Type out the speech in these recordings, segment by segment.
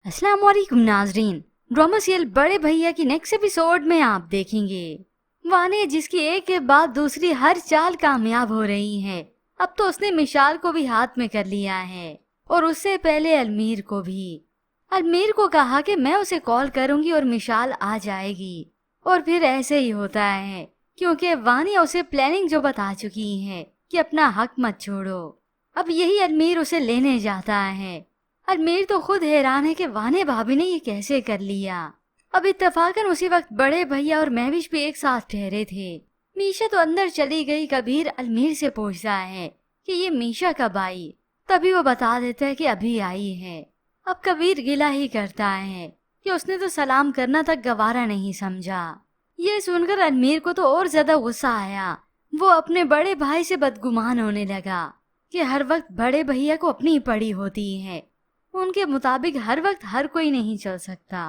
अस्सलाम वालेकुम नाजरीन। ड्रामा सीरियल बड़े भैया की नेक्स्ट एपिसोड में आप देखेंगे वानिया जिसकी एक के बाद दूसरी हर चाल कामयाब हो रही है। अब तो उसने मिशाल को भी हाथ में कर लिया है और उससे पहले अलमीर को भी। अलमीर को कहा कि मैं उसे कॉल करूंगी और मिशाल आ जाएगी और फिर ऐसे ही होता है क्योंकि वानिया उसे प्लानिंग जो बता चुकी है कि अपना हक मत छोड़ो। अब यही अलमीर उसे लेने जाता है। अलमीर तो खुद हैरान है कि वानिया भाभी ने ये कैसे कर लिया। अब इत्तेफाकन उसी वक्त बड़े भैया और महविश भी एक साथ ठहरे थे। मीशा तो अंदर चली गई। कबीर अलमीर से पूछता है कि ये मीशा कब आई। तभी वो बता देता है कि अभी आई है। अब कबीर गिला ही करता है कि उसने तो सलाम करना तक गवारा नहीं समझा। ये सुनकर अलमीर को तो और ज्यादा गुस्सा आया। वो अपने बड़े भाई से बदगुमान होने लगा कि हर वक्त बड़े भैया को अपनी ही पड़ी होती है, उनके मुताबिक हर वक्त हर कोई नहीं चल सकता।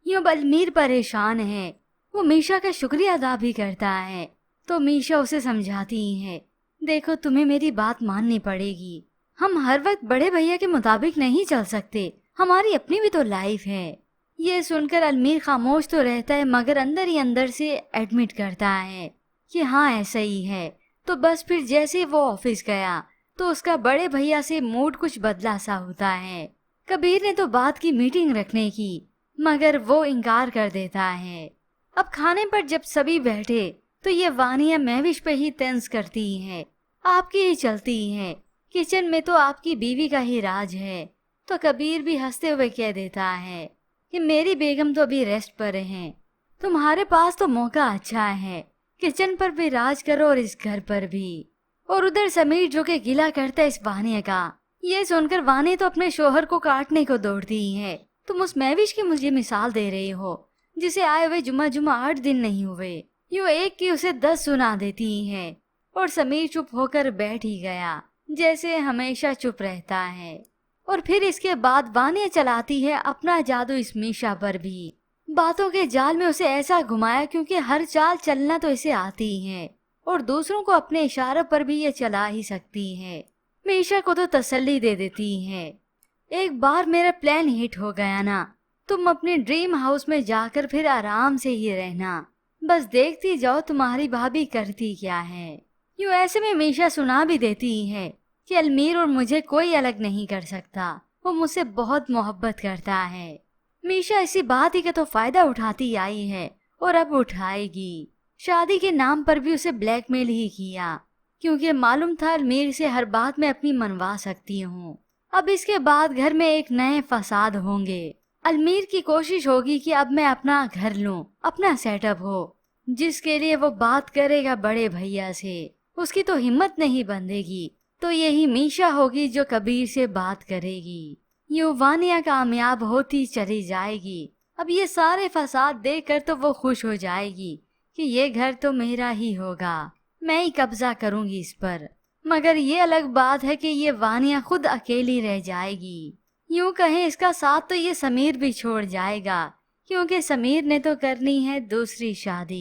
यूं अलमीर परेशान है। वो मीशा का शुक्रिया अदा भी करता है तो मीशा उसे समझाती है, देखो तुम्हें मेरी बात माननी पड़ेगी। हम हर वक्त बड़े भैया के मुताबिक नहीं चल सकते, हमारी अपनी भी तो लाइफ है। ये सुनकर अलमीर खामोश तो रहता है मगर अंदर ही अंदर से एडमिट करता है कि हाँ ऐसा ही है। तो बस फिर जैसे वो ऑफिस गया तो उसका बड़े भैया से मूड कुछ बदला सा होता है। कबीर ने तो बात की मीटिंग रखने की मगर वो इनकार कर देता है। अब खाने पर जब सभी बैठे तो ये वानिया महविश पे ही तंज करती है, आपकी ही चलती है, किचन में तो आपकी बीवी का ही राज है। तो कबीर भी हंसते हुए कह देता है कि मेरी बेगम तो अभी रेस्ट पर हैं, तुम्हारे पास तो मौका अच्छा है, किचन पर भी राज करो और इस घर पर भी। और उधर समीर जो के गिला करता है इस वानिया का। ये सुनकर वानिया तो अपने शोहर को काटने को दौड़ती है। तुम उस महविश की मुझे मिसाल दे रही हो जिसे आए हुए जुमा 8 दिन नहीं हुए, यूं एक की उसे 10 सुना देती है। और समीर चुप होकर बैठ ही गया जैसे हमेशा चुप रहता है। और फिर इसके बाद वानिया चलाती है अपना जादू इस मीशा पर भी। बातों के जाल में उसे ऐसा घुमाया क्योंकि हर चाल चलना तो इसे आती है और दूसरों को अपने इशारों पर भी ये चला ही सकती है। मीशा को तो तसल्ली दे देती है, एक बार मेरा प्लान हिट हो गया ना, तुम अपने ड्रीम हाउस में जाकर फिर आराम से ही रहना, बस देखती जाओ तुम्हारी भाभी करती क्या है। यूं ऐसे में मीशा सुना भी देती है कि अलमीर और मुझे कोई अलग नहीं कर सकता, वो मुझसे बहुत मोहब्बत करता है। मीशा इसी बात ही का तो फायदा उठाती आई है और अब उठाएगी। शादी के नाम पर भी उसे ब्लैकमेल ही किया क्योंकि मालूम था अलमीर से हर बात में अपनी मनवा सकती हूँ। अब इसके बाद घर में एक नए फसाद होंगे। अलमीर की कोशिश होगी कि अब मैं अपना घर लूं, अपना सेटअप हो, जिसके लिए वो बात करेगा बड़े भैया से। उसकी तो हिम्मत नहीं बंधेगी तो यही मीशा होगी जो कबीर से बात करेगी। यूं वानिया कामयाब होती चली जाएगी। अब ये सारे फसाद देखकर तो वो खुश हो जाएगी कि ये घर तो मेरा ही होगा, मैं ही कब्जा करूंगी इस पर। मगर ये अलग बात है कि ये वानिया खुद अकेली रह जाएगी। यूं कहें इसका साथ तो ये समीर भी छोड़ जाएगा क्योंकि समीर ने तो करनी है दूसरी शादी।